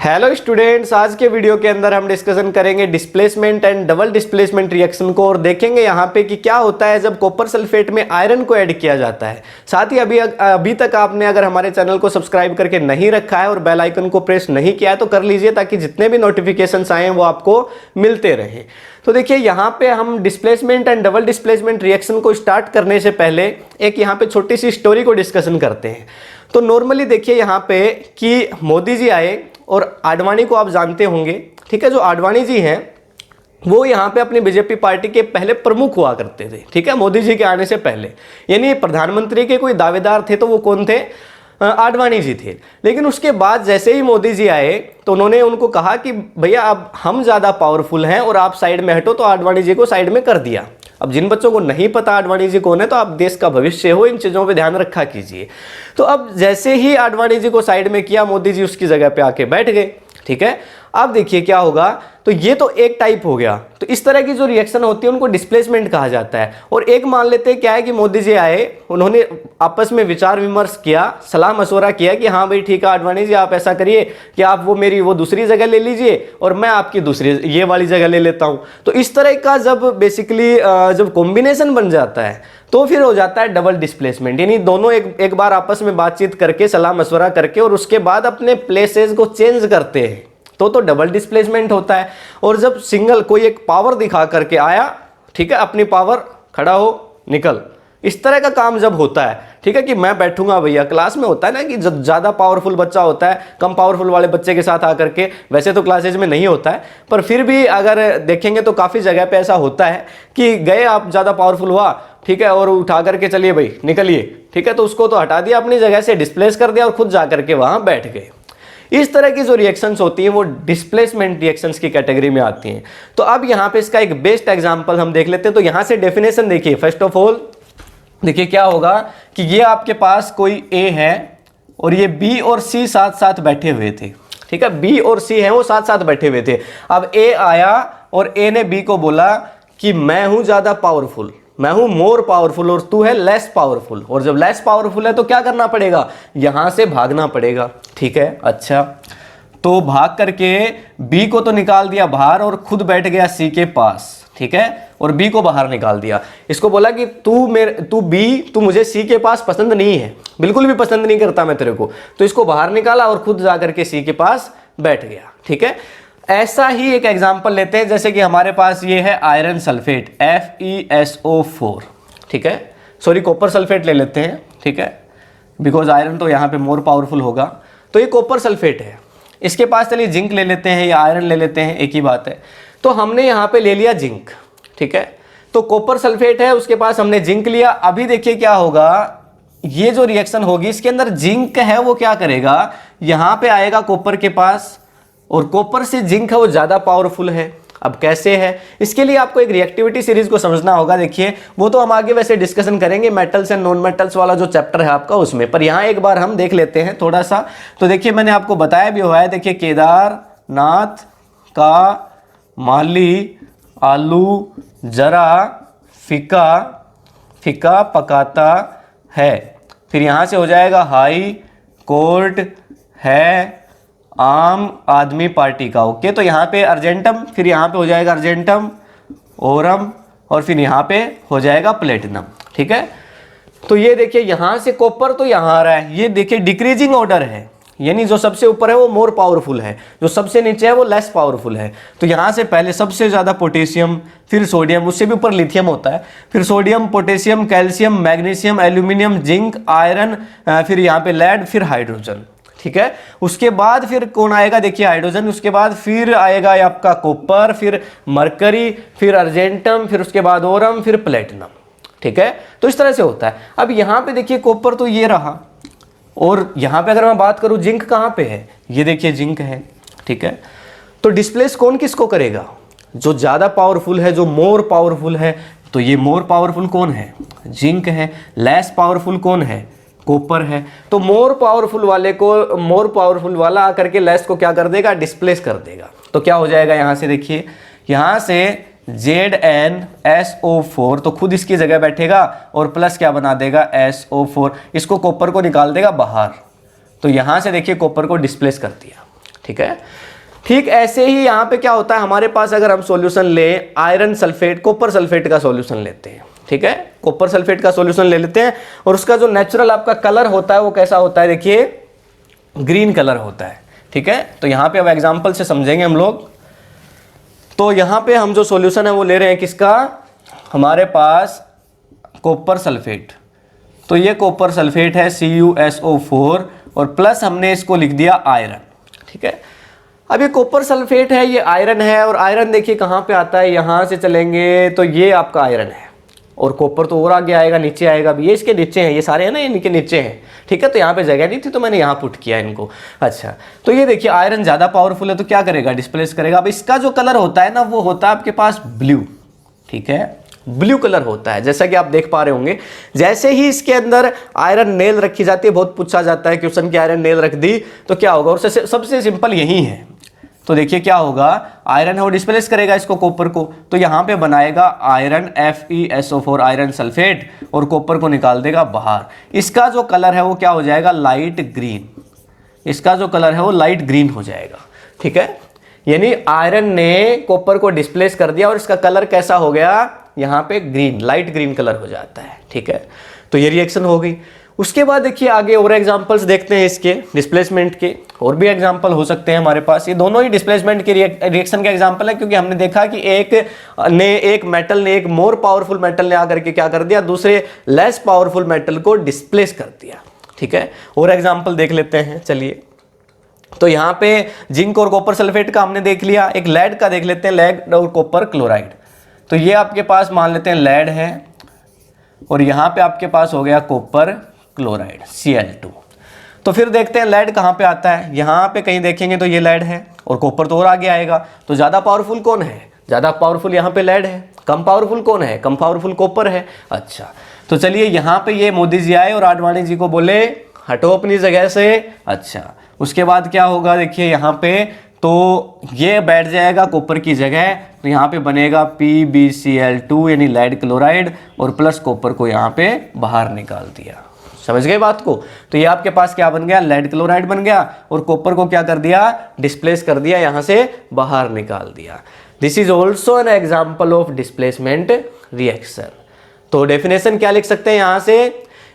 Hello students, आज के video के अंदर हम डिस्कशन करेंगे displacement and double displacement reaction को और देखेंगे यहाँ पे कि क्या होता है जब कॉपर सल्फेट में आयरन को ऐड किया जाता है। साथ ही अभी तक आपने अगर हमारे चैनल को सब्सक्राइब करके नहीं रखा है और बेल आइकन को प्रेस नहीं किया है तो कर लीजिए, ताकि जितने भी नोटिफिकेशंस आए वो आपको मिलते रहें। तो देखिए यहाँ पे हम displacement and double displacement reaction को स्टार्ट करने से पहले एक यहाँ पे छोटी सी स्टोरी को डिस्कशन करते हैं। तो नॉर्मली देखिए यहाँ पे कि मोदी जी आए और आडवाणी को आप जानते होंगे, ठीक है। जो आडवाणी जी हैं वो यहाँ पे अपनी बीजेपी पार्टी के पहले प्रमुख हुआ करते थे, ठीक है, मोदी जी के आने से पहले। यानी प्रधानमंत्री के कोई दावेदार थे तो वो कौन थे? आडवाणी जी थे। लेकिन उसके बाद जैसे ही मोदी जी आए तो उन्होंने उनको कहा कि भैया अब हम ज़्यादा पावरफुल हैं और आप साइड में हटो, तो आडवाणी जी को साइड में कर दिया। अब जिन बच्चों को नहीं पता आडवाणी जी कौन है, तो आप देश का भविष्य हो, इन चीज़ों पे ध्यान रखा कीजिए। तो अब जैसे ही आडवाणी जी को साइड में किया, मोदी जी उसकी जगह पे आके बैठ गए, ठीक है। अब देखिए क्या होगा, तो ये तो एक टाइप हो गया। तो इस तरह की जो रिएक्शन होती है उनको डिस्प्लेसमेंट कहा जाता है। और एक मान लेते हैं क्या है कि मोदी जी आए, उन्होंने आपस में विचार विमर्श किया, सलाह मशवरा किया कि हाँ भाई ठीक है आडवाणी जी, आप ऐसा करिए कि आप वो दूसरी जगह ले लीजिए और मैं आपकी दूसरी ये वाली जगह ले लेता हूँ। तो इस तरह का जब बेसिकली जब कॉम्बिनेशन बन जाता है तो फिर हो जाता है डबल डिस्प्लेसमेंट। यानी दोनों एक बार आपस में बातचीत करके, सलाह मशवरा करके और उसके बाद अपने प्लेसेस को चेंज करते हैं तो डबल डिस्प्लेसमेंट होता है। और जब सिंगल कोई एक पावर दिखा करके आया, ठीक है, अपनी पावर, खड़ा हो, निकल, इस तरह का काम जब होता है, ठीक है, कि मैं बैठूंगा भैया, क्लास में होता है ना कि जब ज़्यादा पावरफुल बच्चा होता है कम पावरफुल वाले बच्चे के साथ आकर के, वैसे तो क्लासेज में नहीं होता है पर फिर भी अगर देखेंगे तो काफ़ी जगह पे ऐसा होता है कि गए आप, ज़्यादा पावरफुल हुआ, ठीक है, और उठा करके चलिए भाई निकलिए, ठीक है, तो उसको तो हटा दिया अपनी जगह से, डिस्प्लेस कर दिया और खुद जा करके वहाँ बैठ गए। इस तरह की जो रिएक्शंस होती हैं वो डिस्प्लेसमेंट रिएक्शंस की कैटेगरी में आती हैं। तो अब यहाँ पे इसका एक बेस्ट एग्जांपल हम देख लेते हैं। तो यहाँ से डेफिनेशन देखिए, फर्स्ट ऑफ ऑल देखिए क्या होगा कि ये आपके पास कोई ए है और ये बी और सी साथ साथ बैठे हुए थे, ठीक है, बी और सी हैं वो साथ साथ बैठे हुए थे। अब ए आया और ए ने बी को बोला कि मैं हूं ज्यादा पावरफुल, मैं हूं मोर पावरफुल और तू है लेस पावरफुल। और जब लेस पावरफुल है तो क्या करना पड़ेगा? यहां से भागना पड़ेगा, ठीक है। अच्छा, तो भाग करके बी को तो निकाल दिया बाहर और खुद बैठ गया सी के पास, ठीक है, और बी को बाहर निकाल दिया। इसको बोला कि तू मुझे सी के पास पसंद नहीं है, बिल्कुल भी पसंद नहीं करता मैं तेरे को। तो इसको बाहर निकाला और खुद जाकर के सी के पास बैठ गया, ठीक है। ऐसा ही एक एग्जांपल लेते हैं, जैसे कि हमारे पास ये है आयरन सल्फेट FeSO4, ठीक है, सॉरी कॉपर सल्फेट ले लेते हैं, ठीक है, बिकॉज आयरन तो यहाँ पे मोर पावरफुल होगा। तो ये कॉपर सल्फेट है, इसके पास चलिए जिंक ले लेते हैं या आयरन ले लेते हैं, एक ही बात है। तो हमने यहाँ पे ले लिया जिंक, ठीक है, तो कॉपर सल्फेट है, उसके पास हमने जिंक लिया। अभी देखिए क्या होगा, ये जो रिएक्शन होगी इसके अंदर जिंक है वो क्या करेगा, यहाँ पे आएगा कॉपर के पास और कॉपर से जिंक है वो ज्यादा पावरफुल है। अब कैसे है, इसके लिए आपको एक रिएक्टिविटी सीरीज को समझना होगा। देखिए वो तो हम आगे वैसे डिस्कशन करेंगे, मेटल्स एंड नॉन मेटल्स वाला जो चैप्टर है आपका उसमें, पर यहाँ एक बार हम देख लेते हैं थोड़ा सा। तो देखिए मैंने आपको बताया भी हुआ है, देखिए केदारनाथ का माली आलू जरा फीका फीका पकाता है, फिर यहाँ से हो जाएगा हाई कोर्ट है आम आदमी पार्टी का, ओके। तो यहाँ पे अर्जेंटम, फिर यहाँ पे हो जाएगा अर्जेंटम ओरम और फिर यहाँ पे हो जाएगा प्लेटिनम, ठीक है। तो ये देखिए यहाँ से कॉपर तो यहाँ आ रहा है, ये देखिए डिक्रीजिंग ऑर्डर है, यानी जो सबसे ऊपर है वो मोर पावरफुल है, जो सबसे नीचे है वो लेस पावरफुल है। तो यहाँ से पहले सबसे ज़्यादा पोटेशियम, फिर सोडियम, उससे भी ऊपर लिथियम होता है, फिर sodium, potassium, calcium, magnesium, aluminium, zinc, iron, फिर यहाँ पे लेड, फिर हाइड्रोजन, ठीक है। उसके बाद फिर कौन आएगा, देखिए हाइड्रोजन, उसके बाद फिर आएगा आपका कॉपर, फिर मरकरी, फिर अर्जेंटम, फिर उसके बाद ओरम, फिर प्लेटिनम, ठीक है। तो इस तरह से होता है। अब यहाँ पे देखिए कॉपर तो ये रहा, और यहाँ पे अगर मैं बात करूँ जिंक कहाँ पे है, ये देखिए जिंक है, ठीक है। तो डिस्प्लेस कौन किसको करेगा? जो ज़्यादा पावरफुल है, जो मोर पावरफुल है। तो ये मोर पावरफुल कौन है? जिंक है। लेस पावरफुल कौन है? कॉपर है। तो मोर पावरफुल वाला आकर के लेस को क्या कर देगा? डिस्प्लेस कर देगा। तो क्या हो जाएगा, यहाँ से देखिए, यहाँ से ZnSO4 तो खुद इसकी जगह बैठेगा और प्लस क्या बना देगा, SO4, इसको कॉपर को निकाल देगा बाहर। तो यहाँ से देखिए कॉपर को डिस्प्लेस कर दिया, ठीक है। ठीक ऐसे ही यहाँ पे क्या होता है, हमारे पास अगर हम सॉल्यूशन लें आयरन सल्फेट, कॉपर सल्फेट का सॉल्यूशन लेते हैं, ठीक है, कॉपर सल्फेट का सॉल्यूशन ले लेते हैं और उसका जो नेचुरल आपका कलर होता है वो कैसा होता है, देखिए ग्रीन कलर होता है, ठीक है। तो यहाँ पे अब एग्जांपल से समझेंगे हम लोग। तो यहाँ पे हम जो सॉल्यूशन है वो ले रहे हैं किसका, हमारे पास कॉपर सल्फेट। तो ये कॉपर सल्फेट है CuSO4 और प्लस हमने इसको लिख दिया आयरन, ठीक है। अब ये कॉपर सल्फेट है, ये आयरन है और आयरन देखिए कहाँ पे आता है, यहाँ से चलेंगे तो ये आपका आयरन है और कॉपर तो और आगे आएगा, नीचे आएगा भी, ये इसके नीचे हैं, ये सारे हैं ना, ये इनके नीचे हैं, ठीक है। तो यहाँ पे जगह नहीं थी तो मैंने यहाँ पुट किया इनको। अच्छा, तो ये देखिए आयरन ज़्यादा पावरफुल है तो क्या करेगा, डिस्प्लेस करेगा। अब इसका जो कलर होता है ना वो होता है आपके पास ब्लू, ठीक है, ब्लू कलर होता है, जैसा कि आप देख पा रहे होंगे। जैसे ही इसके अंदर आयरन नेल रखी जाती है, बहुत पूछा जाता है क्वेश्चन की आयरन नेल रख दी तो क्या होगा, और सबसे सिंपल यही है। तो देखिए क्या होगा, आयरन है वो डिस्प्लेस करेगा इसको, कॉपर को, तो यहाँ पे बनाएगा आयरन FeSO4 आयरन सल्फेट और कॉपर को निकाल देगा बाहर। इसका जो कलर है वो क्या हो जाएगा, लाइट ग्रीन, इसका जो कलर है वो लाइट ग्रीन हो जाएगा, ठीक है। यानी आयरन ने कॉपर को डिस्प्लेस कर दिया और इसका कलर कैसा हो गया, यहाँ पे ग्रीन, लाइट ग्रीन कलर हो जाता है, ठीक है। तो ये रिएक्शन हो गई। उसके बाद देखिए आगे और एग्जांपल्स देखते हैं इसके डिस्प्लेसमेंट के, और भी एग्जांपल हो सकते हैं हमारे पास। ये दोनों ही डिस्प्लेसमेंट के रिएक्शन के एग्जांपल है, क्योंकि हमने देखा कि एक मेटल ने, एक मोर पावरफुल मेटल ने आकर के क्या कर दिया, दूसरे लेस पावरफुल मेटल को डिस्प्लेस कर दिया, ठीक है। और एग्जाम्पल देख लेते हैं, चलिए। तो यहाँ पे जिंक और कॉपर सल्फेट का हमने देख लिया, एक लेड का देख लेते हैं, लेड और कॉपर क्लोराइड। तो ये आपके पास मान लेते हैं लेड है और यहाँ पे आपके पास हो गया कॉपर क्लोराइड Cl2। तो फिर देखते हैं लेड कहाँ पे आता है, यहाँ पे कहीं देखेंगे तो ये लेड है और कॉपर तो और आगे आएगा। तो ज़्यादा पावरफुल कौन है, ज़्यादा पावरफुल यहाँ पे लेड है, कम पावरफुल कौन है, कम पावरफुल कॉपर है। अच्छा, तो चलिए यहाँ पे ये मोदी जी आए और आडवाणी जी को बोले हटो अपनी जगह से। अच्छा, उसके बाद क्या होगा, देखिए यहाँ पे तो ये बैठ जाएगा कॉपर की जगह, तो यहाँ पे बनेगा PbCl2 यानी लेड क्लोराइड और प्लस कॉपर को यहाँ पे बाहर निकाल दिया। समझ गए बात को। तो ये आपके पास क्या बन गया, लेड क्लोराइड बन गया और कॉपर को क्या कर दिया, डिस्प्लेस कर दिया, यहाँ से बाहर निकाल दिया। This is also an example of displacement reaction. तो डेफिनेशन क्या लिख सकते हैं यहाँ से,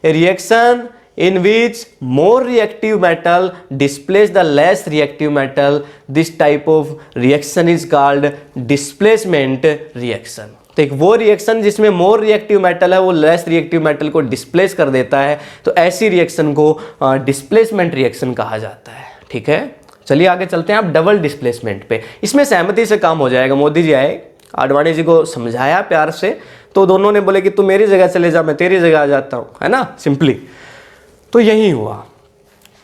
reaction in which more reactive metal displace the less reactive metal, this type of reaction is called displacement reaction। तो एक वो रिएक्शन जिसमें मोर रिएक्टिव मेटल है वो लेस रिएक्टिव मेटल को डिस्प्लेस कर देता है, तो ऐसी रिएक्शन को डिस्प्लेसमेंट रिएक्शन कहा जाता है, ठीक है। चलिए आगे चलते हैं आप डबल डिस्प्लेसमेंट पे। इसमें सहमति से काम हो जाएगा। मोदी जी आए, आडवाणी जी को समझाया प्यार से, तो दोनों ने बोले कि तू मेरी जगह चले जा, मैं तेरी जगह आ जाता हूँ, है ना, सिंपली। तो यही हुआ।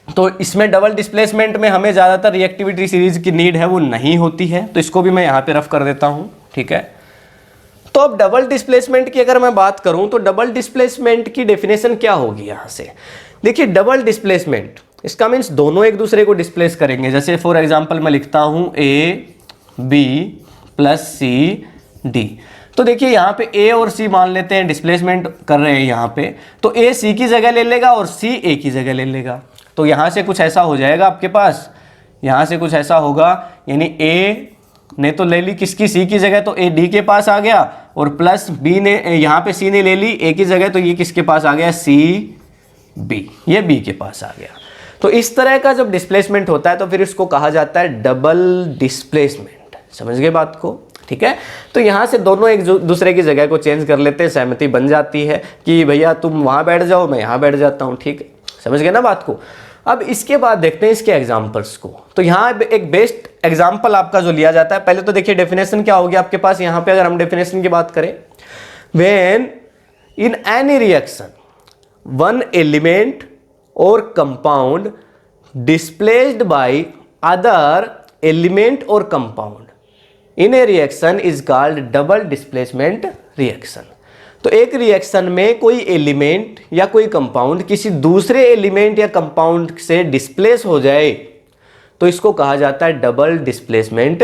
तो इसमें डबल डिस्प्लेसमेंट में हमें ज़्यादातर रिएक्टिविटी सीरीज की नीड है वो नहीं होती है, तो इसको भी मैं यहाँ पे रफ कर देता हूँ, ठीक है। तो अब डबल डिस्प्लेसमेंट की अगर मैं बात करूँ तो डबल डिस्प्लेसमेंट की डेफिनेशन क्या होगी यहाँ से। देखिए डबल डिस्प्लेसमेंट इसका मीन्स दोनों एक दूसरे को डिस्प्लेस करेंगे। जैसे फॉर एग्जाम्पल मैं लिखता हूँ AB + CD। तो देखिए यहाँ पे A और C मान लेते हैं डिस्प्लेसमेंट कर रहे हैं यहाँ पे, तो A C की जगह ले लेगा और C A की जगह ले लेगा। तो यहाँ से कुछ ऐसा हो जाएगा आपके पास, यहाँ से कुछ ऐसा होगा, यानी A ने तो ले ली किसकी, C की जगह, तो A D के पास आ गया और प्लस B ने, यहाँ पे C ने ले ली A की जगह, तो ये किसके पास आ गया, C B, ये B के पास आ गया। तो इस तरह का जब डिस्प्लेसमेंट होता है तो फिर इसको कहा जाता है डबल डिस्प्लेसमेंट। समझ गए बात को, ठीक है। तो यहाँ से दोनों एक दूसरे की जगह को चेंज कर लेते हैं, सहमति बन जाती है कि भैया तुम वहाँ बैठ जाओ, मैं यहाँ बैठ जाता हूँ, ठीक है। समझ गए ना बात को। अब इसके बाद देखते हैं इसके एग्जाम्पल्स को। तो यहाँ एक बेस्ट एग्जाम्पल आपका जो लिया जाता है, पहले तो देखिए डेफिनेशन क्या होगी आपके पास। यहाँ पे अगर हम डेफिनेशन की बात करें, when in any reaction one element और compound displaced by other element और compound in a reaction is called double displacement reaction. तो एक रिएक्शन में कोई एलिमेंट या कोई कंपाउंड किसी दूसरे एलिमेंट या कंपाउंड से डिस्प्लेस हो जाए तो इसको कहा जाता है डबल डिस्प्लेसमेंट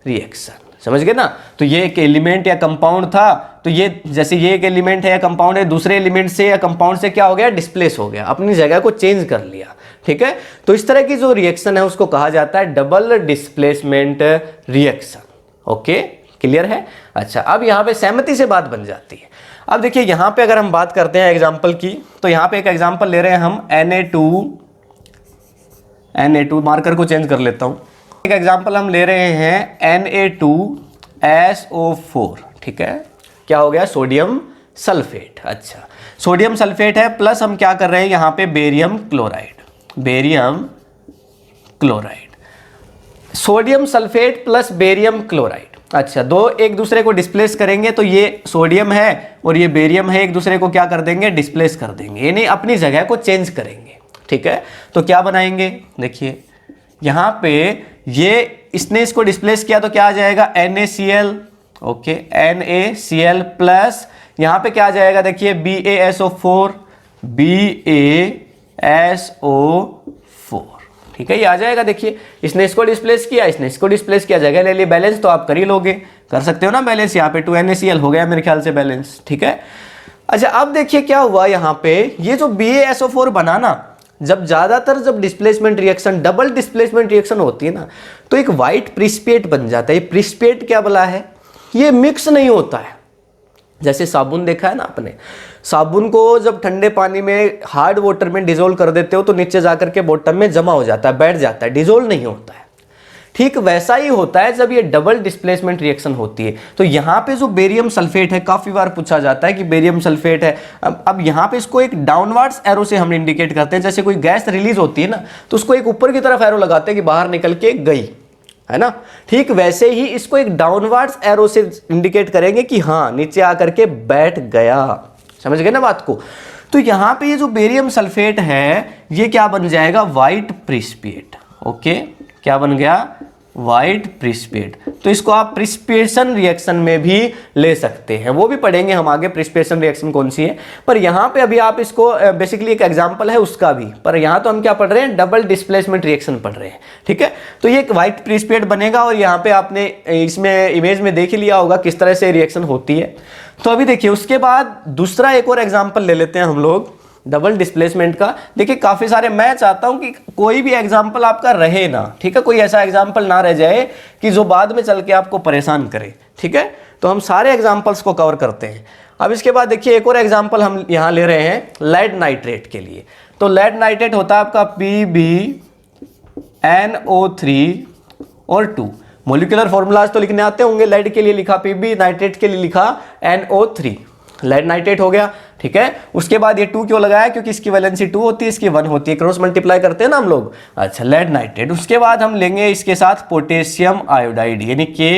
रिएक्शन। समझ गए ना। तो ये एक एलिमेंट या कंपाउंड था, तो ये जैसे ये एक एलिमेंट है या कंपाउंड है, दूसरे एलिमेंट से या कंपाउंड से क्या हो गया, डिस्प्लेस हो गया, अपनी जगह को चेंज कर लिया, ठीक है। तो इस तरह की जो रिएक्शन है उसको कहा जाता है double displacement reaction. Okay, clear है। अच्छा, अब यहां पे सहमति से बात बन जाती है। अब देखिए यहां पे अगर हम बात करते हैं एग्जांपल की, तो यहां पे एक एग्जांपल ले रहे हैं हम Na2 मार्कर को चेंज कर लेता हूं। एक एग्जांपल हम ले रहे हैं Na2SO4, ठीक है, क्या हो गया, सोडियम सल्फेट। अच्छा, सोडियम सल्फेट है, प्लस हम क्या कर रहे हैं यहां पे barium chloride, sodium sulphate plus barium chloride. अच्छा, दो एक दूसरे को डिस्प्लेस करेंगे, तो ये सोडियम है और ये बेरियम है, एक दूसरे को क्या कर देंगे, डिस्प्लेस कर देंगे, यानी अपनी जगह को चेंज करेंगे, ठीक है। तो क्या बनाएंगे, देखिए यहां पे ये इसने इसको डिस्प्लेस किया तो क्या आ जाएगा, NaCl, ओके, NaCl प्लस यहां पे क्या आ जाएगा, देखिए BaSO4, ठीक है, ये आ जाएगा। देखिए इसने इसको डिस्प्लेस किया, इसने इसको डिस्प्लेस किया, जगह ले ली, बैलेंस तो आप कर ही लोगे, कर सकते हो ना बैलेंस। यहाँ पे 2NaCl हो गया मेरे ख्याल से बैलेंस, ठीक है। अच्छा, अब देखिए क्या हुआ यहाँ पे, ये जो BaSO4 बना ना, जब ज्यादातर जब displacement reaction, double displacement reaction होती है ना, तो एक व्हाइट प्रिसिपिएट बन जाता है। ये प्रिसिपिएट क्या बोला है, ये मिक्स नहीं होता है। जैसे साबुन देखा है ना आपने, साबुन को जब ठंडे पानी में हार्ड वाटर में डिजोल्व कर देते हो तो नीचे जाकर के बॉटम में जमा हो जाता है, बैठ जाता है, डिजोल्व नहीं होता है। ठीक वैसा ही होता है जब ये डबल डिस्प्लेसमेंट रिएक्शन होती है। तो यहाँ पे जो बेरियम सल्फेट है, काफी बार पूछा जाता है कि बेरियम सल्फेट है, अब यहाँ पे इसको एक डाउनवर्ड्स एरो से हम इंडिकेट करते हैं। जैसे कोई गैस रिलीज होती है ना, तो उसको एक ऊपर की तरफ एरो लगाते हैं कि बाहर निकल के गई, है ना। ठीक वैसे ही इसको एक डाउनवर्ड्स एरो से इंडिकेट करेंगे कि हाँ नीचे आकर के बैठ गया। समझ गए ना बात को। तो यहां पे ये जो बेरियम सल्फेट है ये क्या बन जाएगा, व्हाइट प्रिसिपिएट। ओके, क्या बन गया, व्हाइट प्रिसिपिएट। तो इसको आप प्रिसिपिएशन रिएक्शन में भी ले सकते हैं, वो भी पढ़ेंगे हम आगे प्रिसिपिएशन रिएक्शन कौन सी है। पर यहाँ पे अभी आप इसको बेसिकली एक एग्जांपल है उसका भी, पर यहाँ तो हम क्या पढ़ रहे हैं, डबल डिस्प्लेसमेंट रिएक्शन पढ़ रहे हैं, ठीक है। तो ये एक व्हाइट प्रिसिपिएट बनेगा और यहाँ पे आपने इसमें इमेज में देख लिया होगा किस तरह से रिएक्शन होती है। तो अभी देखिए उसके बाद दूसरा एक और एग्जाम्पल ले लेते हैं हम लोग डबल डिस्प्लेसमेंट का। देखिए काफी सारे, मैं चाहता हूं कि कोई भी एग्जाम्पल आपका रहे ना, ठीक है, कोई ऐसा एग्जाम्पल ना रह जाए कि जो बाद में चल के आपको परेशान करे, ठीक है। तो हम सारे एग्जाम्पल्स को कवर करते हैं। अब इसके बाद देखिए एक और एग्जाम्पल हम यहां ले रहे हैं लेड नाइट्रेट के लिए। तो लेड नाइट्रेट होता है आपका PbNO3 और 2। मोलिकुलर फॉर्मूलाज तो लिखने आते होंगे, लेड के लिए लिखा Pb, नाइट्रेट के लिए लिखा NO3, लेड नाइट्रेट हो गया, ठीक है। उसके बाद ये 2 क्यों लगाया, क्योंकि इसकी वैलेंसी 2 होती है, इसकी 1 होती है, क्रॉस मल्टीप्लाई करते हैं ना हम लोग। अच्छा, लेड नाइट्रेट। उसके बाद हम लेंगे इसके साथ पोटेशियम आयोडाइड, यानी Ki,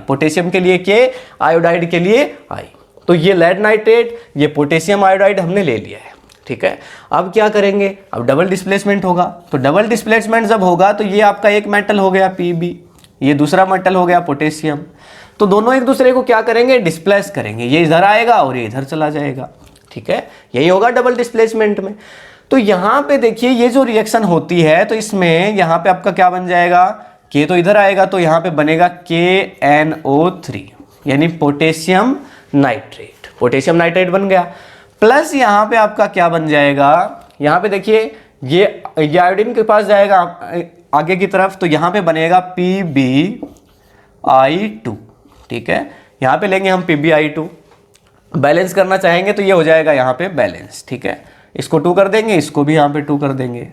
पोटेशियम के लिए K, आयोडाइड के लिए I। तो ये लेड नाइट्रेट, ये पोटेशियम आयोडाइड हमने ले लिया है, ठीक है। अब क्या करेंगे, अब डबल डिस्प्लेसमेंट होगा। तो डबल डिस्प्लेसमेंट जब होगा तो ये आपका एक मेटल हो गया Pb, ये दूसरा मेटल हो गया पोटेशियम। तो दोनों एक दूसरे को क्या करेंगे, डिस्प्लेस करेंगे, ये इधर आएगा और ये इधर चला जाएगा, ठीक है। यही होगा डबल डिस्प्लेसमेंट में। तो यहां पे देखिए ये जो रिएक्शन होती है, तो इसमें यहां पे आपका क्या बन जाएगा, K तो इधर आएगा, तो यहां पे बनेगा KNO3, यानी पोटेशियम नाइट्रेट, पोटेशियम नाइट्रेट बन गया। प्लस यहां पे आपका क्या बन जाएगा, यहां पे देखिए ये आयोडीन के पास जाएगा आगे की तरफ, तो यहां पे बनेगा PbI2, ठीक है। यहां पे लेंगे हम PbI2, बैलेंस करना चाहेंगे तो ये हो जाएगा यहां पे बैलेंस, ठीक है। इसको 2 कर देंगे, इसको भी यहां पे 2 कर देंगे,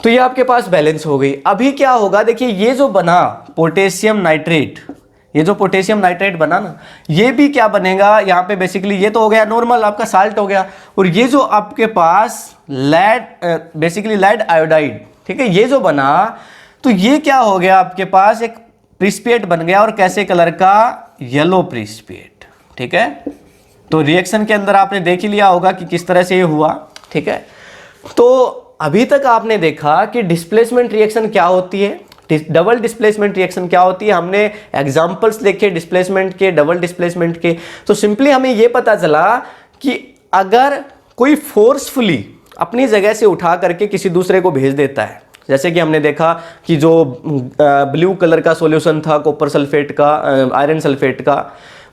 तो ये आपके पास बैलेंस हो गई। अभी क्या होगा, देखिए ये जो बना पोटेशियम नाइट्रेट, ये जो पोटेशियम नाइट्रेट बना ना, ये भी क्या बनेगा यहाँ पे, बेसिकली ये तो हो गया नॉर्मल आपका साल्ट हो गया, और ये जो आपके पास लेड, बेसिकली लेड आयोडाइड, ठीक है, ये जो बना, तो ये क्या हो गया आपके पास, एक प्रिसिपिएट बन गया, और कैसे कलर का, येलो प्रिसिपिएट, ठीक है। तो रिएक्शन के अंदर आपने देख ही लिया होगा कि किस तरह से ये हुआ, ठीक है। तो अभी तक आपने देखा कि डिस्प्लेसमेंट रिएक्शन क्या होती है, डबल डिस्प्लेसमेंट रिएक्शन क्या होती है, हमने एग्जांपल्स देखे डिस्प्लेसमेंट के, डबल डिस्प्लेसमेंट के। तो सिंपली हमें यह पता चला कि अगर कोई फोर्सफुली अपनी जगह से उठा करके किसी दूसरे को भेज देता है, जैसे कि हमने देखा कि जो ब्लू कलर का सॉल्यूशन था कॉपर सल्फेट का, आयरन सल्फेट का,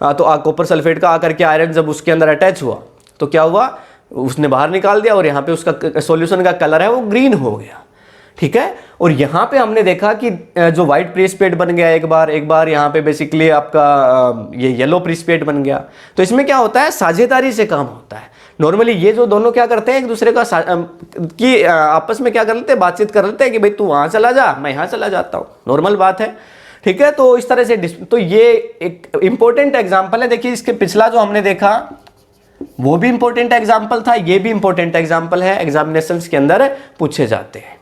तो कॉपर सल्फेट का आकर के आयरन जब उसके अंदर अटैच हुआ तो क्या हुआ, उसने बाहर निकाल दिया और यहाँ पे उसका सॉल्यूशन का कलर है वो ग्रीन हो गया, ठीक है। और यहाँ पे हमने देखा कि जो व्हाइट प्रेसिपिटेट बन गया एक बार यहाँ पे बेसिकली आपका ये येलो प्रेसिपिटेट बन गया। तो इसमें क्या होता है, साझेदारी से काम होता है। नॉर्मली ये जो दोनों क्या करते हैं एक दूसरे का कि आपस में क्या कर लेते हैं, बातचीत कर लेते हैं कि भाई तू वहां चला जा, मैं यहाँ चला जाता हूँ, नॉर्मल बात है, ठीक है। तो इस तरह से तो ये एक इंपॉर्टेंट एग्जाम्पल है। देखिए इसके पिछला जो हमने देखा वो भी इंपॉर्टेंट एग्जाम्पल था, ये भी इंपॉर्टेंट एग्जाम्पल है, एग्जामिनेशंस के अंदर पूछे जाते हैं।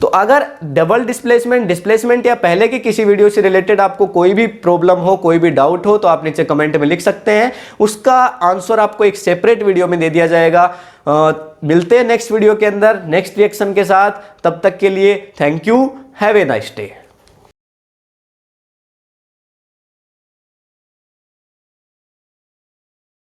तो अगर डबल डिस्प्लेसमेंट या पहले की किसी वीडियो से रिलेटेड आपको कोई भी प्रॉब्लम हो, कोई भी डाउट हो, तो आप नीचे कमेंट में लिख सकते हैं, उसका आंसर आपको एक सेपरेट वीडियो में दे दिया जाएगा। मिलते हैं नेक्स्ट वीडियो के अंदर नेक्स्ट रिएक्शन के साथ, तब तक के लिए thank you, have a nice day.